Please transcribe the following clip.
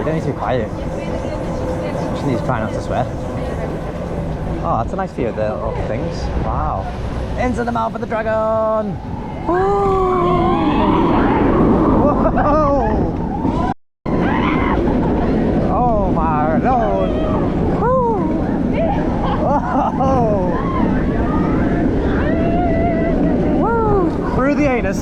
you don't need to be quiet. Just need to try not to swear. Oh, that's a nice view of the little things. Wow. Into the mouth of the dragon! Whoa! Oh my lord! Whoa! Whoa! Through the anus!